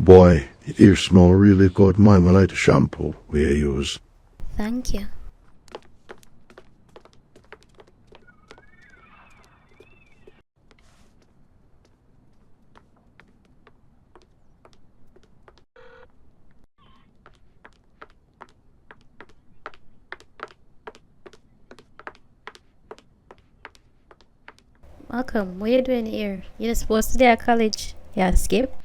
Boy, it here smell really good. Mine like the shampoo we use. Thank you. Malcolm, what are you doing here? You're supposed to be at college. Yeah, skip.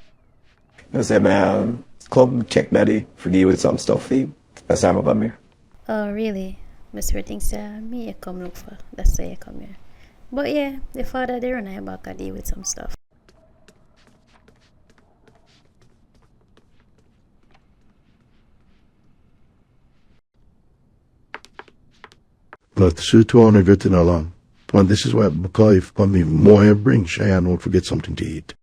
I said, man, club check daddy for you with some stuff for you. That's how I'm about here. Oh, really? Mr. thinks me you come look for. That's why you come here. But yeah, the father there and I back at you with some stuff. Glad to see you on getting along. And this is why McCoy for me more bring Cheyenne won't forget something to eat.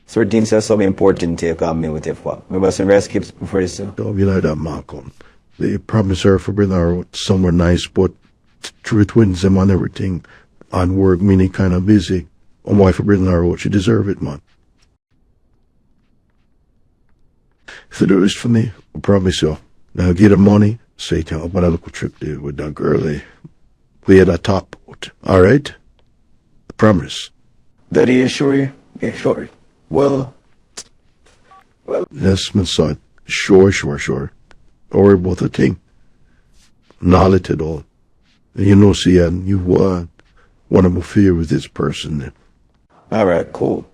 Sir Dean says something important to take on me with if what? Maybe some rest keeps before this. Don't be like that, Malcolm. They promise her for bringing her somewhere nice, but through twins them on everything. On work, meaning kind of busy. And why for bringing her out? She deserve it, man. If you do this for me, I promise you. Now get her money, say to her about a little trip there with that girlie. We had a top out. Alright? I promise. Daddy, you sure you? Yeah, sure. Well. Yes, my son. Sure. Don't worry about the thing. Not at all. You know, Cian, you want to fear with this person. Alright, cool.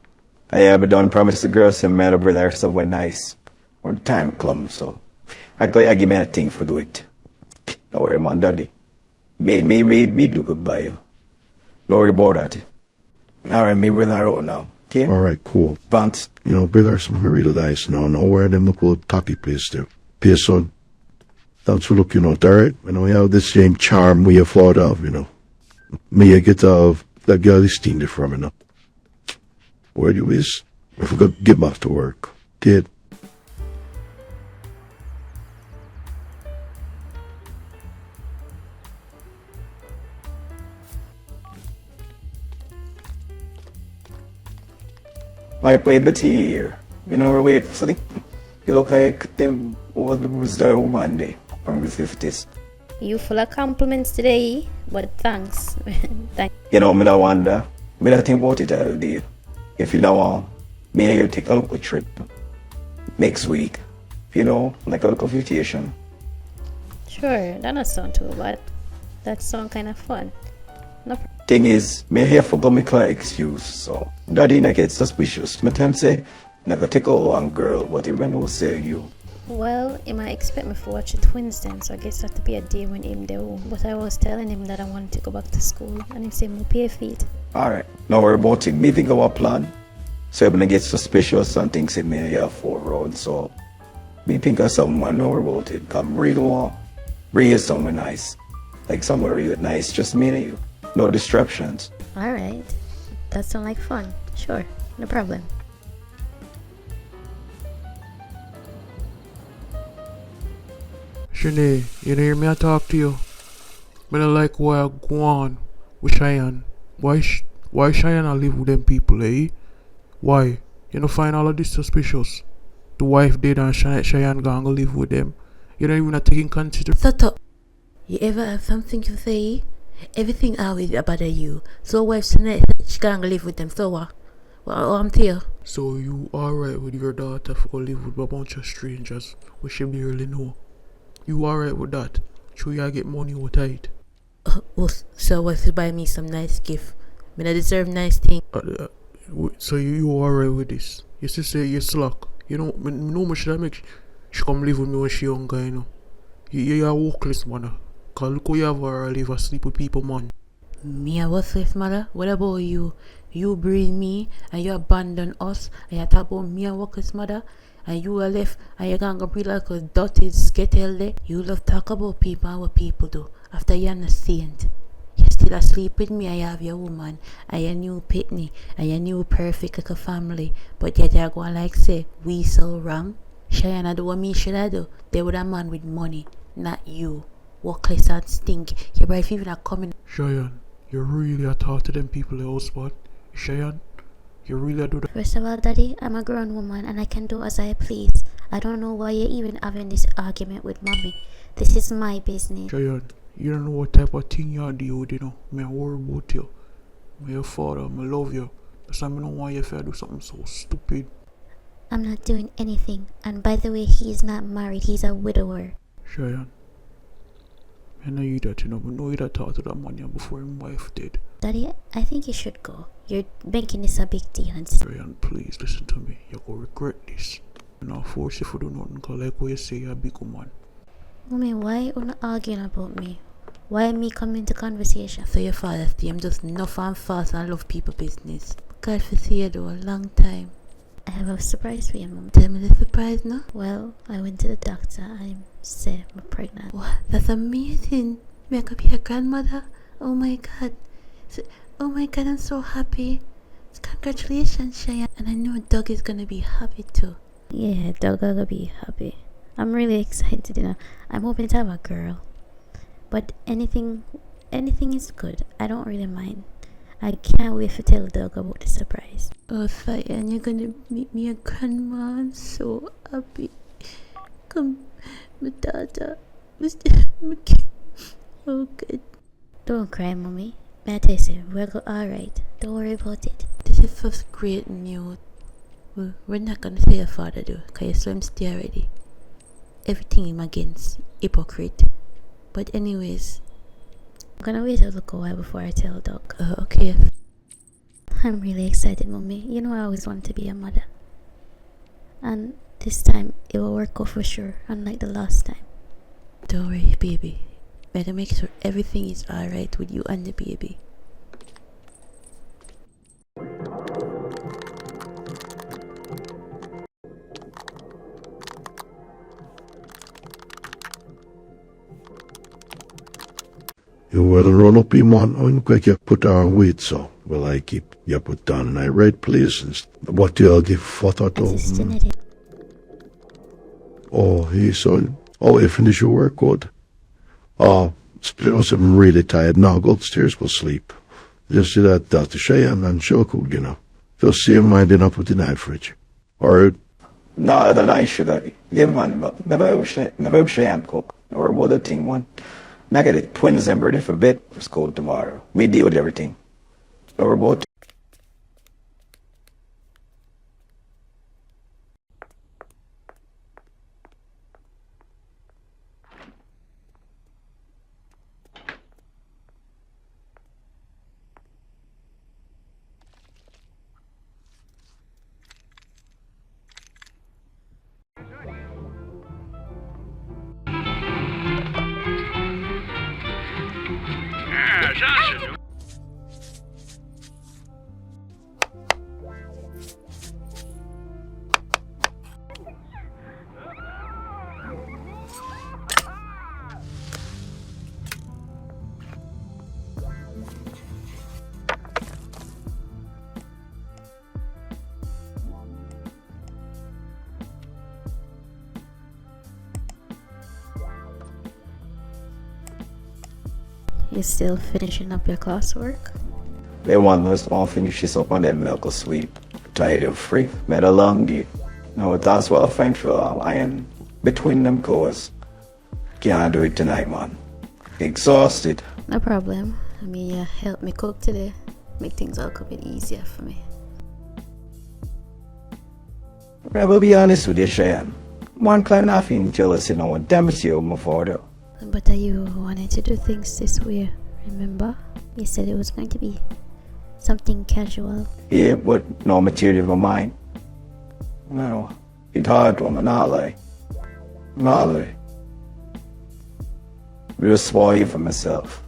I have done promise the girls some man over there somewhere nice. Or the time club, so I give me a thing for do it. Don't worry, man, daddy. Me do good by you. Don't worry about that. Alright, me with our own now. Okay? Alright, cool. Vance. You know, bring her some real nice now. Know where them look old tacky place there. Peace, son. Thanks for looking out, alright? You know, we have the same charm we have thought of, you know. Me, I get of that girl is steamed it from, you know. Where you is? I forgot to get back to work. Kid. I played the tea here. You know, we're waiting for the. You look like them was there on Monday from the 50s. You full of compliments today, but thanks. Thank You know, me don't wonder. Me don't think about it all day. If you don't want, me and you take a local trip next week. You know, like a local vacation. Sure, that not sound too bad. That sound kind of fun. No Thing is, me here for go make an excuse, so daddy not get suspicious. Me time say, never take a one girl, but even who say you. Well, he might expect me to watch the twins then, so I guess that to be a day when him do. But I was telling him that I wanted to go back to school, and he said, "Mo pay feet." Alright, now worry about it. Me think of a plan. So I'm gonna get suspicious and things in me here for road, so me think of someone, don't worry about it. Come really want bring you somewhere nice. Like somewhere really nice, just me and you. No distractions. Alright, that sound like fun. Sure, no problem. Shanae, you know hear me I talk to you? Me don't like why I go on with Cheyenne. Why Cheyenne I live with them people, eh? Why? You know find all of this suspicious? The wife dead and Cheyenne gonna go live with them. You don't even take in consideration. Shut up. You ever have something to say? Everything always bother you. So wife tonight she can't live with them, so what? Well, I'm here. So you alright with your daughter for go live with a bunch of strangers we she barely know? You alright with that? Sure you get money with it? So wife will buy me some nice gift. I deserve nice thing. So you alright with this? You still say you slack. You know, me should I make she come live with me when she younger, you know. You are workless, man. Cause look how you have her live asleep with people, man. Me a worthless mother? What about you? You breed me and you abandon us and you talk about me a worthless mother and you are left and you gonna breed like a dirty skittle there. You love talk about people and what people do after you're not saint. You still asleep with me and you have your woman and your new pitney and your new perfect little family, but yet you're going like say we so wrong. Cheyenne do what me should I do? They would a man with money, not you. Workless and stink. Your wife even a coming. Cheyenne, you really a talk to them people in the house, spot? Cheyenne? You really do that? First of all, Daddy, I'm a grown woman and I can do as I please. I don't know why you're even having this argument with Mommy. This is my business. Cheyenne, you don't know what type of thing you deal with, you know. Me I worry about you. Me your father, me love you. That's why I don't want you to do something so stupid. I'm not doing anything. And by the way, he is not married. He's a widower. Cheyenne, I know you that, you know, but know you that talk to that man here before his wife did. Daddy, I think you should go. You're making this a big deal. And Cheyenne, please listen to me. You're going to regret this. I'm not force you to do nothing, because like what you say, you're a big woman. Mommy, why are you arguing about me? Why me coming to conversation? So your father's day, I'm just enough and fast and love people business. God for see you though, a long time. I have a surprise for you, Mom. Tell me the surprise now. Well, I went to the doctor and said I'm pregnant. What? That's amazing. May I could be a grandmother? Oh my god. Oh my god, I'm so happy. Congratulations, Cheyenne. And I know Doug is gonna be happy too. Yeah, Doug will be happy. I'm really excited, you know. I'm hoping to have a girl. But anything is good. I don't really mind. I can't wait to tell Doug about the surprise. Oh, Cheyenne, you're gonna meet me a grandma. I'm so happy. Come, my daughter. Oh, good. Don't cry, Mommy. May I tell you, we'll go alright. Don't worry about it. This is such great news. We're not gonna tell your father though, cause you saw him stay already. Everything him against, hypocrite. But anyways, I'm gonna wait a little while before I tell Doug. Okay. I'm really excited, Mommy. You know I always wanted to be a mother. And this time, it will work out for sure, unlike the last time. Don't worry, baby. Better make sure everything is alright with you and the baby. You will run up in one and quick you put on weight, so will I keep you put down in the right places. What you'll give photo to? This is genetic. Oh, he son. Oh, you finish your work good. Oh, I'm really tired now. Go upstairs, go sleep. Just see that Dr. Cheyenne and Shoku, you know. Just see him minding up with the night fridge. Or No, the night should I give man, but never Cheyenne cook or what the thing one. I get it twins and ready for bed for school tomorrow. We deal with everything. Or about You still finishing up your classwork? they want us to finish this up on that milk sweep. Tired of free, made a long day. Now that's what I find for iron between them cores. Can't do it tonight, man. Exhausted. No problem. I mean, you helped me cook today. Make things a little bit easier for me. I will be honest with you, Cheyenne. One client I feel jealous, you know, and damn it, you, my father. But you wanted to do things this way, remember? You said it was going to be something casual. Yeah, but no material of mine. No, it's hard one, not lie. Not lie. Real spoil for myself.